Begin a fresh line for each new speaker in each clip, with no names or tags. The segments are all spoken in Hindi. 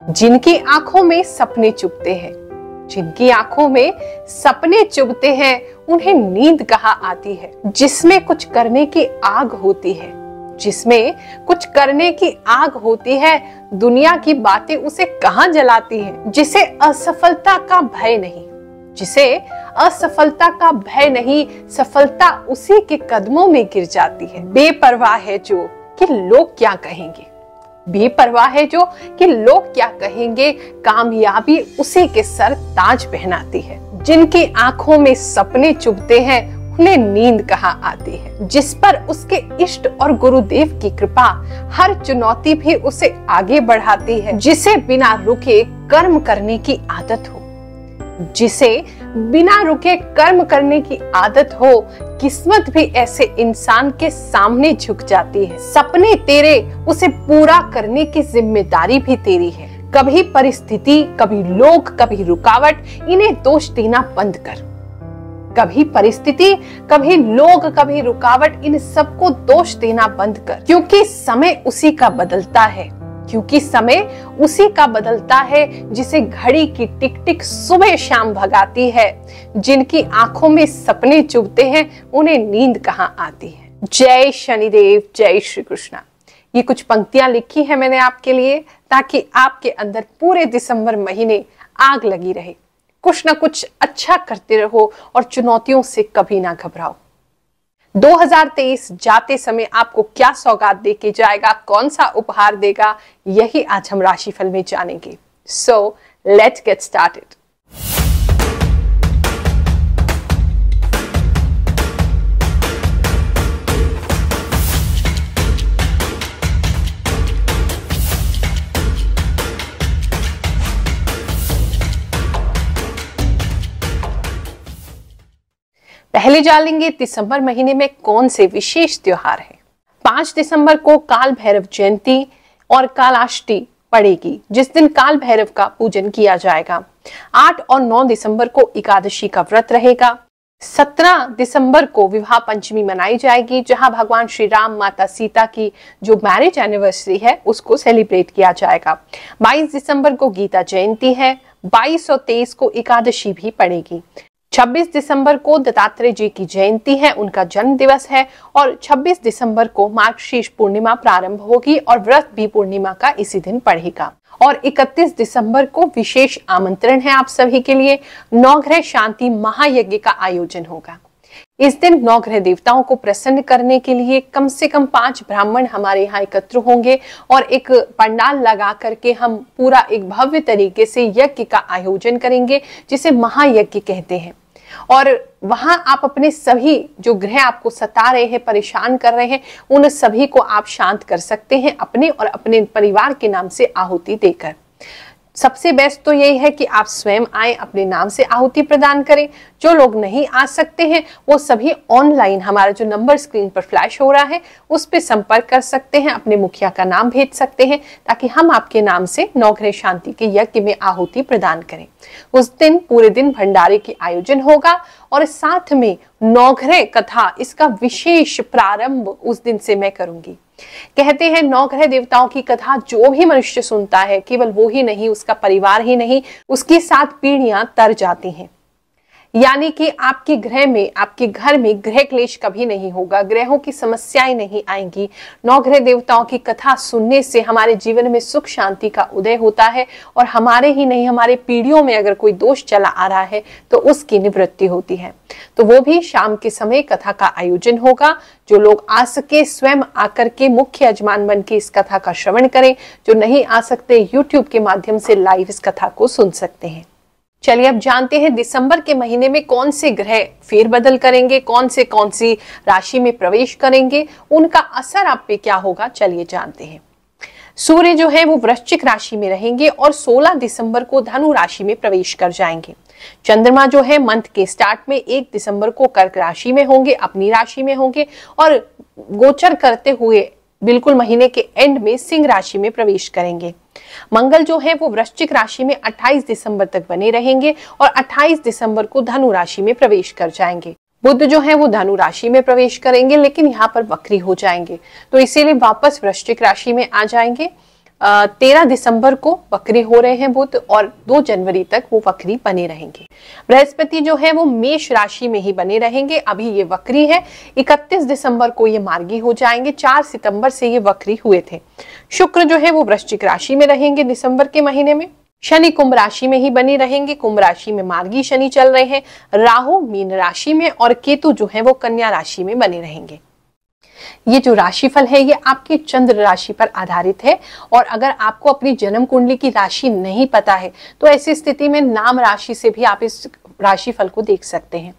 जिनकी आंखों में सपने चुभते हैं, जिनकी आंखों में सपने चुभते हैं, उन्हें नींद कहाँ आती है। जिसमें कुछ करने की आग होती है, जिसमें कुछ करने की आग होती है, दुनिया की बातें उसे कहाँ जलाती है। जिसे असफलता का भय नहीं, जिसे असफलता का भय नहीं, सफलता उसी के कदमों में गिर जाती है। बेपरवाह है जो कि लोग क्या कहेंगे, बेपरवाह है जो कि लोग क्या कहेंगे, कामयाबी उसी के सर ताज पहनाती है। जिनकी आंखों में सपने चुभते हैं, उन्हें नींद कहाँ आती है। जिस पर उसके इष्ट और गुरुदेव की कृपा, हर चुनौती भी उसे आगे बढ़ाती है। जिसे बिना रुके कर्म करने की आदत हो, जिसे बिना रुके कर्म करने की आदत हो, किस्मत भी ऐसे इंसान के सामने झुक जाती है। सपने तेरे, उसे पूरा करने की जिम्मेदारी भी तेरी है। कभी परिस्थिति, कभी लोग, कभी रुकावट, इन्हें दोष देना बंद कर। कभी परिस्थिति, कभी लोग, कभी रुकावट, इन सबको दोष देना बंद कर। क्योंकि समय उसी का बदलता है, क्योंकि समय उसी का बदलता है, जिसे घड़ी की टिक टिक सुबह शाम भगाती है। जिनकी आंखों में सपने चुभते हैं, उन्हें नींद कहाँ आती है। जय शनिदेव, जय श्री कृष्णा। ये कुछ पंक्तियां लिखी है मैंने आपके लिए, ताकि आपके अंदर पूरे दिसंबर महीने आग लगी रहे। कुछ ना कुछ अच्छा करते रहो और चुनौतियों से कभी ना घबराओ। 2023 जाते समय आपको क्या सौगात देके जाएगा, कौन सा उपहार देगा, यही आज हम राशिफल में जानेंगे। So let's get started. पहले जानेंगे दिसंबर महीने में कौन से विशेष त्योहार हैं। 5 दिसंबर को काल भैरव जयंती और कालाष्टी पड़ेगी, जिस दिन काल भैरव का पूजन किया जाएगा। 8 और 9 दिसंबर को एकादशी का व्रत रहेगा। 17 दिसंबर को विवाह पंचमी मनाई जाएगी, जहां भगवान श्री राम, माता सीता की जो मैरिज एनिवर्सरी है उसको सेलिब्रेट किया जाएगा। 22 दिसंबर को गीता जयंती है। 22 और 23 को एकादशी भी पड़ेगी। 26 दिसंबर को दत्तात्रेय जी की जयंती है, उनका जन्म दिवस है। और 26 दिसंबर को मार्गशीर्ष पूर्णिमा प्रारंभ होगी और व्रत भी पूर्णिमा का इसी दिन पड़ेगा। और 31 दिसंबर को विशेष आमंत्रण है आप सभी के लिए, नवग्रह शांति महायज्ञ का आयोजन होगा। इस दिन नवग्रह देवताओं को प्रसन्न करने के लिए कम से कम 5 ब्राह्मण हमारे यहाँ एकत्र होंगे और एक पंडाल लगा करके हम पूरा एक भव्य तरीके से यज्ञ का आयोजन करेंगे, जिसे महायज्ञ कहते हैं। और वहां आप अपने सभी जो ग्रह आपको सता रहे हैं, परेशान कर रहे हैं, उन सभी को आप शांत कर सकते हैं अपने और अपने परिवार के नाम से आहुति देकर। सबसे बेस्ट तो यही है कि आप स्वयं आए, अपने नाम से आहुति प्रदान करें। जो लोग नहीं आ सकते हैं वो सभी ऑनलाइन हमारा जो नंबर स्क्रीन पर फ्लैश हो रहा है उस पर संपर्क कर सकते हैं, अपने मुखिया का नाम भेज सकते हैं, ताकि हम आपके नाम से नवग्रह शांति के यज्ञ में आहुति प्रदान करें। उस दिन पूरे दिन भंडारे की आयोजन होगा और साथ में नवग्रह कथा, इसका विशेष प्रारंभ उस दिन से मैं करूंगी। कहते हैं नवग्रह देवताओं की कथा जो भी मनुष्य सुनता है, केवल वो ही नहीं, उसका परिवार ही नहीं, उसकी 7 पीढ़ियां तर जाती हैं। यानी कि आपके ग्रह में, आपके घर में ग्रह क्लेश कभी नहीं होगा, ग्रहों की समस्याएं नहीं आएंगी। नवग्रह देवताओं की कथा सुनने से हमारे जीवन में सुख शांति का उदय होता है और हमारे ही नहीं, हमारे पीढ़ियों में अगर कोई दोष चला आ रहा है तो उसकी निवृत्ति होती है। तो वो भी शाम के समय कथा का आयोजन होगा। जो लोग आ सके स्वयं आकर के मुख्य यजमान बन के इस कथा का श्रवण करें। जो नहीं आ सकते YouTube के माध्यम से लाइव इस कथा को सुन सकते हैं। चलिए अब जानते हैं दिसंबर के महीने में कौन से ग्रह फेरबदल करेंगे, कौन सी राशि में प्रवेश करेंगे, उनका असर आप पे क्या होगा। चलिए जानते हैं। सूर्य जो है वो वृश्चिक राशि में रहेंगे और 16 दिसंबर को धनु राशि में प्रवेश कर जाएंगे। चंद्रमा जो है मंथ के स्टार्ट में 1 दिसंबर को कर्क राशि में होंगे, अपनी राशि में होंगे और गोचर करते हुए बिल्कुल महीने के एंड में सिंह राशि में प्रवेश करेंगे। मंगल जो है वो वृश्चिक राशि में 28 दिसंबर तक बने रहेंगे और 28 दिसंबर को धनु राशि में प्रवेश कर जाएंगे। बुध जो है वो धनु राशि में प्रवेश करेंगे, लेकिन यहाँ पर वक्री हो जाएंगे, तो इसीलिए वापस वृश्चिक राशि में आ जाएंगे। 13 दिसंबर को वक्री हो रहे हैं बुध और 2 जनवरी तक वो वक्री बने रहेंगे। बृहस्पति जो है वो मेष राशि में ही बने रहेंगे, अभी ये वक्री है। 31 दिसंबर को ये मार्गी हो जाएंगे, 4 सितंबर से ये वक्री हुए थे। शुक्र जो है वो वृश्चिक राशि में रहेंगे दिसंबर के महीने में। शनि कुंभ राशि में ही बनी रहेंगे, कुंभ राशि में मार्गी शनि चल रहे हैं। राहु मीन राशि में और केतु जो है वो कन्या राशि में बने रहेंगे। ये जो राशिफल है ये आपके चंद्र राशि पर आधारित है, और अगर आपको अपनी जन्म कुंडली की राशि नहीं पता है तो ऐसी स्थिति में नाम राशि से भी आप इस राशिफल को देख सकते हैं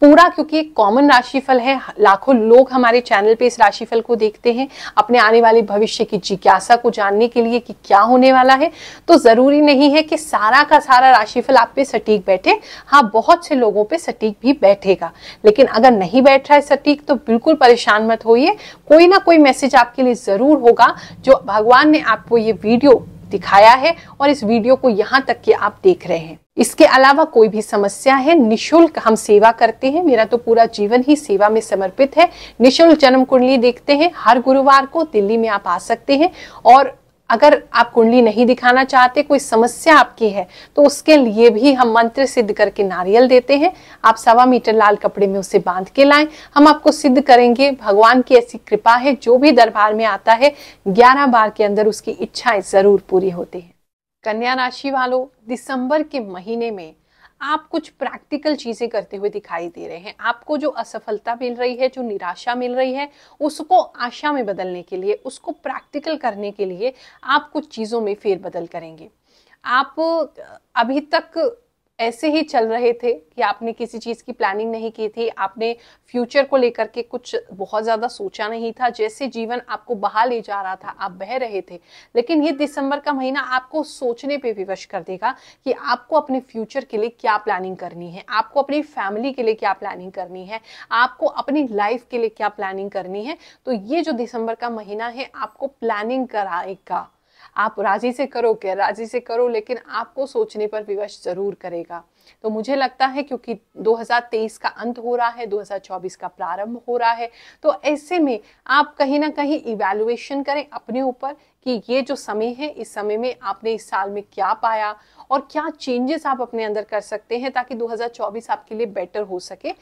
पूरा, क्योंकि एक कॉमन राशिफल है। लाखों लोग हमारे चैनल पे इस राशिफल को देखते हैं अपने आने वाले भविष्य की जिज्ञासा को जानने के लिए कि क्या होने वाला है। तो जरूरी नहीं है कि सारा का सारा राशिफल आप पे सटीक बैठे, हाँ बहुत से लोगों पे सटीक भी बैठेगा, लेकिन अगर नहीं बैठ रहा है सटीक तो बिल्कुल परेशान मत होइए, कोई ना कोई मैसेज आपके लिए जरूर होगा जो भगवान ने आपको ये वीडियो दिखाया है और इस वीडियो को यहाँ तक कि आप देख रहे हैं। इसके अलावा कोई भी समस्या है, निशुल्क हम सेवा करते हैं, मेरा तो पूरा जीवन ही सेवा में समर्पित है। निशुल्क जन्म कुंडली देखते हैं, हर गुरुवार को दिल्ली में आप आ सकते हैं। और अगर आप कुंडली नहीं दिखाना चाहते, कोई समस्या आपकी है, तो उसके लिए भी हम मंत्र सिद्ध करके नारियल देते हैं। आप 1.25 मीटर लाल कपड़े में उसे बांध के लाएं, हम आपको सिद्ध करेंगे। भगवान की ऐसी कृपा है, जो भी दरबार में आता है 11 बार के अंदर उसकी इच्छाएं जरूर पूरी होती है। कन्या राशि वालों, दिसंबर के महीने में आप कुछ प्रैक्टिकल चीजें करते हुए दिखाई दे रहे हैं। आपको जो असफलता मिल रही है, जो निराशा मिल रही है, उसको आशा में बदलने के लिए, उसको प्रैक्टिकल करने के लिए आप कुछ चीजों में फेरबदल करेंगे। आप अभी तक ऐसे ही चल रहे थे कि आपने किसी चीज की प्लानिंग नहीं की थी, आपने फ्यूचर को लेकर के कुछ बहुत ज्यादा सोचा नहीं था, जैसे जीवन आपको बहा ले जा रहा था आप बह रहे थे। लेकिन ये दिसंबर का महीना आपको सोचने पे विवश कर देगा कि आपको अपने फ्यूचर के लिए क्या प्लानिंग करनी है, आपको अपनी फैमिली के लिए क्या प्लानिंग करनी है, आपको अपनी लाइफ के लिए क्या प्लानिंग करनी है। तो ये जो दिसंबर का महीना है आपको प्लानिंग कराएगा। आप राजी से करो क्या राजी से करो, लेकिन आपको सोचने पर विवश जरूर करेगा। तो मुझे लगता है क्योंकि 2023 का अंत हो रहा है, 2024 का प्रारंभ हो रहा है, तो ऐसे में आप कहीं ना कहीं इवैल्यूएशन करें अपने ऊपर कि ये जो समय है, इस समय में आपने इस साल में क्या पाया और क्या चेंजेस आप अपने अंदर कर सकते हैं ताकि 2024 आपके लिए बेटर हो सके।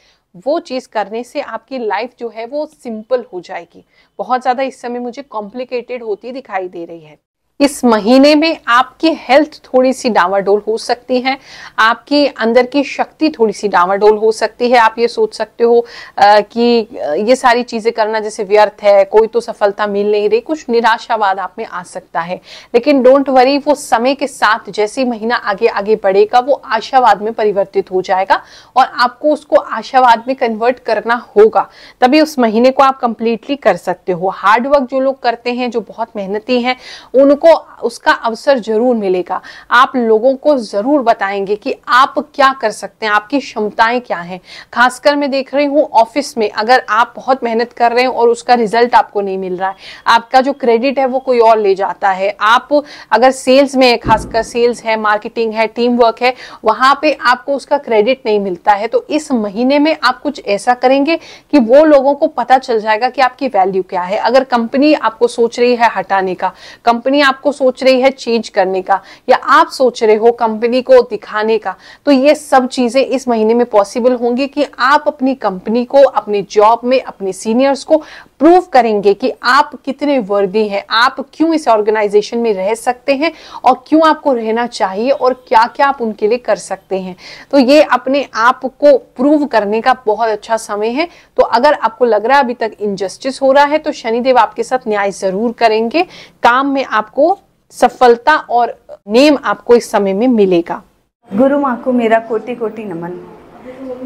वो चीज करने से आपकी लाइफ जो है वो सिंपल हो जाएगी। बहुत ज्यादा इस समय मुझे कॉम्प्लिकेटेड होती दिखाई दे रही है। इस महीने में आपकी हेल्थ थोड़ी सी डावाडोल हो सकती है, आपकी अंदर की शक्ति थोड़ी सी डावाडोल हो सकती है। आप ये सोच सकते हो कि ये सारी चीजें करना जैसे व्यर्थ है, कोई तो सफलता मिल नहीं रही, कुछ निराशावाद आप में आ सकता है। लेकिन डोंट वरी, वो समय के साथ जैसे महीना आगे आगे बढ़ेगा वो आशावाद में परिवर्तित हो जाएगा और आपको उसको आशावाद में कन्वर्ट करना होगा, तभी उस महीने को आप कंप्लीटली कर सकते हो। हार्डवर्क जो लोग करते हैं, जो बहुत मेहनती हैं, उनको उसका अवसर जरूर मिलेगा। आप लोगों को जरूर बताएंगे कि आप क्या कर सकते हैं, आपकी क्षमताएं क्या हैं। खासकर मैं देख रही हूँ ऑफिस में, अगर आप बहुत मेहनत कर रहे हैं और उसका रिजल्ट आपको नहीं मिल रहा है, आपका जो क्रेडिट है वो कोई और ले जाता है। आप अगर सेल्स में, खासकर सेल्स है, मार्केटिंग है, टीम वर्क है, वहां पे आपको उसका क्रेडिट नहीं मिलता है, तो इस महीने में आप कुछ ऐसा करेंगे कि वो लोगों को पता चल जाएगा कि आपकी वैल्यू क्या है। अगर कंपनी आपको सोच रही है हटाने का, कंपनी आपको सोच रही है चेंज करने का, या आप सोच रहे हो कंपनी को दिखाने का, तो ये सब चीजें इस महीने में पॉसिबल होंगी कि आप अपनी कंपनी को, अपने जॉब में, अपने सीनियर्स को प्रूव करेंगे कि आप कितने वर्दी हैं, आप क्यों इस ऑर्गेनाइजेशन में रह सकते हैं और क्यों आपको रहना चाहिए और क्या क्या आप उनके लिए कर सकते हैं। तो ये अपने आप को प्रूव करने का बहुत अच्छा समय है। तो अगर आपको लग रहा है अभी तक इनजस्टिस हो रहा है, तो शनिदेव आपके साथ न्याय जरूर करेंगे। काम में आपको सफलता और नेम आपको इस समय में मिलेगा।
गुरु माँ को मेरा कोटि कोटि नमन।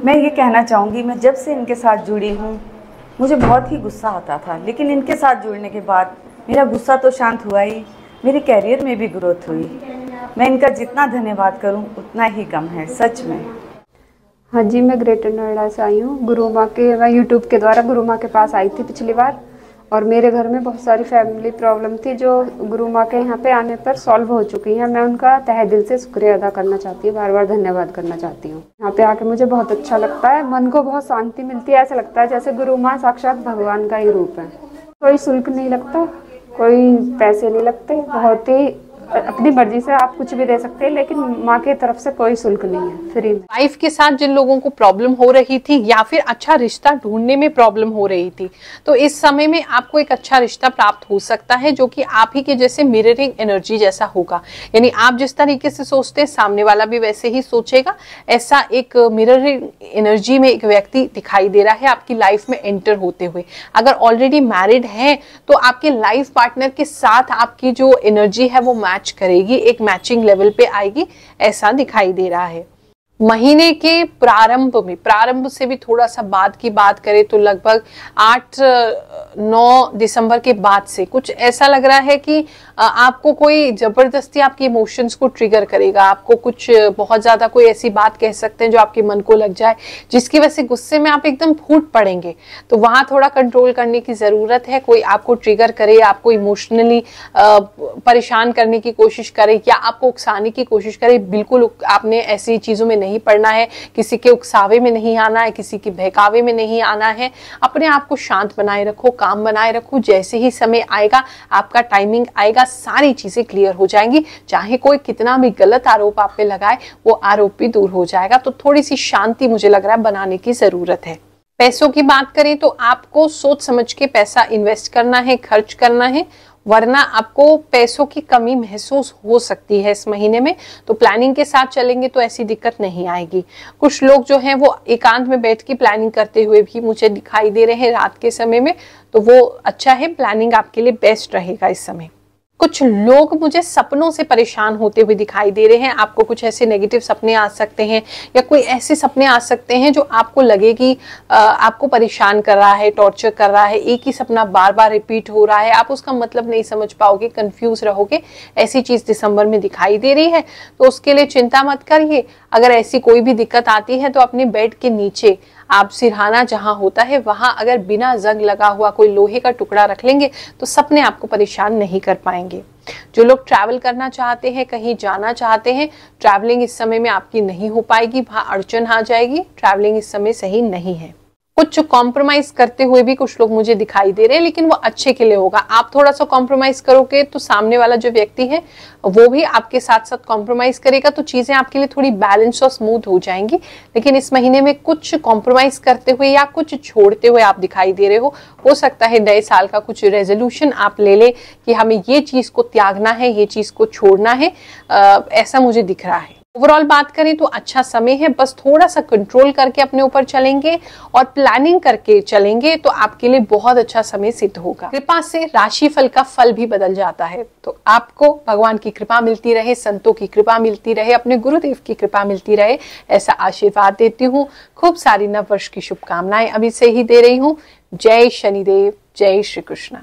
मैं ये कहना चाहूँगी, मैं जब से इनके साथ जुड़ी हूँ मुझे बहुत ही गुस्सा आता था, लेकिन इनके साथ जुड़ने के बाद मेरा गुस्सा तो शांत हुआ ही, मेरे कैरियर में भी ग्रोथ हुई। मैं इनका जितना धन्यवाद करूँ उतना ही कम है, सच में।
हाँ जी, मैं ग्रेटर नोएडा से आई हूँ। गुरु माँ के, मैं यूट्यूब के द्वारा गुरु माँ के पास आई थी पिछली बार, और मेरे घर में बहुत सारी फैमिली प्रॉब्लम थी जो गुरु माँ के यहाँ पे आने पर सॉल्व हो चुकी हैं। मैं उनका तहे दिल से शुक्रिया अदा करना चाहती हूँ, बार बार धन्यवाद करना चाहती हूँ। यहाँ पे आके मुझे बहुत अच्छा लगता है, मन को बहुत शांति मिलती है। ऐसा लगता है जैसे गुरु माँ साक्षात भगवान का ही रूप है। कोई शुल्क नहीं लगता, कोई पैसे नहीं लगते, बहुत ही अपनी मर्जी से आप कुछ भी दे सकते हैं, लेकिन माँ की तरफ से कोई शुल्क नहीं है, फ्री में।
वाइफ के साथ जिन लोगों को प्रॉब्लम हो रही थी या फिर अच्छा रिश्ता ढूंढने में प्रॉब्लम हो रही थी, तो इस समय में आपको एक अच्छा रिश्ता प्राप्त हो सकता है जो कि आप ही के जैसे मिररिंग एनर्जी जैसा होगा। यानी आप जिस तरीके से सोचते हैं सामने वाला भी वैसे ही सोचेगा। ऐसा एक मिररिंग एनर्जी में एक व्यक्ति दिखाई दे रहा है आपकी लाइफ में एंटर होते हुए। अगर ऑलरेडी मैरिड है तो आपके लाइफ पार्टनर के साथ आपकी जो एनर्जी है वो मैच करेगी, एक मैचिंग लेवल पे आएगी, ऐसा दिखाई दे रहा है। महीने के प्रारंभ से भी थोड़ा सा बाद की बात करें तो लगभग 8-9 दिसंबर के बाद से कुछ ऐसा लग रहा है कि आपको कोई जबरदस्ती आपके इमोशंस को ट्रिगर करेगा। आपको कुछ बहुत ज्यादा कोई ऐसी बात कह सकते हैं जो आपके मन को लग जाए, जिसकी वजह से गुस्से में आप एकदम फूट पड़ेंगे। तो वहां थोड़ा कंट्रोल करने की जरूरत है। कोई आपको ट्रिगर करे, आपको इमोशनली परेशान करने की कोशिश करे या आपको उकसाने की कोशिश करे, बिल्कुल आपने ऐसी चीजों में नहीं पड़ना है। किसी के उकसावे में नहीं आना है, किसी के बहकावे में नहीं आना है। अपने आप को शांत बनाए रखो, काम बनाए रखो। जैसे ही समय आएगा, आपका टाइमिंग आएगा, सारी चीजें क्लियर हो जाएंगी। चाहे कोई कितना भी गलत आरोप आप पे लगाए, वो आरोप भी दूर हो जाएगा। तो थोड़ी सी शांति मुझे लग रहा है बनाने की जरूरत है। पैसों की बात करें तो आपको सोच समझ के पैसा इन्वेस्ट करना है, खर्च करना है, वरना आपको पैसों की कमी महसूस हो सकती है इस महीने में। तो प्लानिंग के साथ चलेंगे तो ऐसी दिक्कत नहीं आएगी। कुछ लोग जो हैं वो एकांत में बैठ के प्लानिंग करते हुए भी मुझे दिखाई दे रहे हैं रात के समय में, तो वो अच्छा है, प्लानिंग आपके लिए बेस्ट रहेगा इस समय। कुछ लोग मुझे सपनों से परेशान होते हुए दिखाई दे रहे हैं। आपको कुछ ऐसे नेगेटिव सपने आ सकते हैं या कोई ऐसे सपने आ सकते हैं जो आपको लगे कि आपको परेशान कर रहा है, टॉर्चर कर रहा है। एक ही सपना बार बार रिपीट हो रहा है, आप उसका मतलब नहीं समझ पाओगे, कंफ्यूज रहोगे। ऐसी चीज दिसंबर में दिखाई दे रही है, तो उसके लिए चिंता मत करिए। अगर ऐसी कोई भी दिक्कत आती है तो अपने बेड के नीचे आप सिरहाना जहां होता है वहां अगर बिना जंग लगा हुआ कोई लोहे का टुकड़ा रख लेंगे तो सपने आपको परेशान नहीं कर पाएंगे। जो लोग ट्रैवल करना चाहते हैं, कहीं जाना चाहते हैं, ट्रैवलिंग इस समय में आपकी नहीं हो पाएगी, वहां अड़चन आ जाएगी। ट्रैवलिंग इस समय सही नहीं है। कुछ कॉम्प्रोमाइज करते हुए भी कुछ लोग मुझे दिखाई दे रहे हैं, लेकिन वो अच्छे के लिए होगा। आप थोड़ा सा कॉम्प्रोमाइज करोगे तो सामने वाला जो व्यक्ति है वो भी आपके साथ साथ कॉम्प्रोमाइज करेगा, तो चीजें आपके लिए थोड़ी बैलेंस और स्मूथ हो जाएंगी। लेकिन इस महीने में कुछ कॉम्प्रोमाइज करते हुए या कुछ छोड़ते हुए आप दिखाई दे रहे हो सकता है नए साल का कुछ रेजोल्यूशन आप ले ले कि हमें ये चीज को त्यागना है, ये चीज को छोड़ना है। ऐसा मुझे दिख रहा है। ओवरऑल बात करें तो अच्छा समय है, बस थोड़ा सा कंट्रोल करके अपने ऊपर चलेंगे और प्लानिंग करके चलेंगे तो आपके लिए बहुत अच्छा समय सिद्ध होगा। कृपा से राशिफल का फल भी बदल जाता है, तो आपको भगवान की कृपा मिलती रहे, संतों की कृपा मिलती रहे, अपने गुरुदेव की कृपा मिलती रहे, ऐसा आशीर्वाद देती हूँ। खूब सारी नव वर्ष की शुभकामनाएं अभी से ही दे रही हूँ। जय शनिदेव, जय श्री कृष्ण।